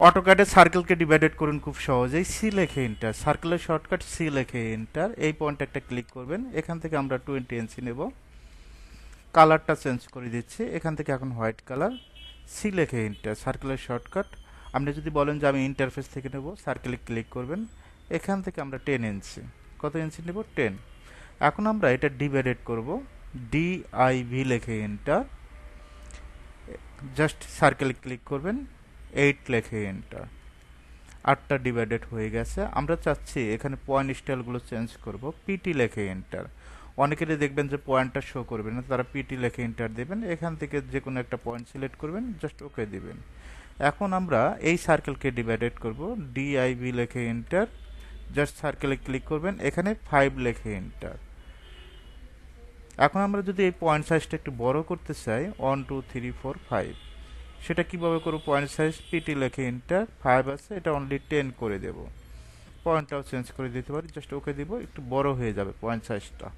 অটোক্যাডে সার্কেলকে divided করুন খুব সহজেই। সি লেখে এন্টার, সার্কেলের শর্টকাট সি লেখে এন্টার। এই পয়েন্টে একটা ক্লিক করবেন, এখান থেকে আমরা 20 এনসি নেব। কালারটা চেঞ্জ করে দিচ্ছি, এখান থেকে এখন হোয়াইট কালার। সি লেখে এন্টার, সার্কেলের শর্টকাট। আপনি যদি বলেন যে আমি ইন্টারফেস থেকে নেব, সার্কেলে ক্লিক করবেন, এখান থেকে আমরা 10 ইঞ্চি, কত ইঞ্চি নেব 10। এখন আমরা এটা ডিভাইডেড করব, ডিআইভি লেখে এন্টার, জাস্ট সার্কেলে ক্লিক করবেন, 8 লেখে এন্টার। 8টা ডিভাইডেড হয়ে গেছে। আমরা চাচ্ছি এখানে পয়েন্ট স্টাইলগুলো চেঞ্জ করব, পিটি লেখে এন্টার। অনেকেরই দেখবেন যে পয়েন্টটা শো করবে না, তারা পিটি লেখে এন্টার দেবেন। এখান থেকে যে কোনো একটা পয়েন্ট সিলেক্ট করবেন, জাস্ট ওকে দিবেন। এখন আমরা এই সার্কেলকে ডিভাইডেড করব, ডিআইভি লেখে এন্টার, জাস্ট সার্কেলে ক্লিক করবেন, এখানে 5 লেখে এন্টার। এখন আমরা যদি এই পয়েন্ট সাইজটা একটু বড় করতে চাই, 1 2 3 4 5, সেটা কিভাবে করব? পয়েন্ট সাইজ পিটি লেখে এন্টার, 5 আছে, এটা অনলি 10 করে দেব। পয়েন্টটাও চেঞ্জ করে দিতে পারি, জাস্ট ওকে দিব, একটু বড় হয়ে যাবে পয়েন্ট সাইজটা।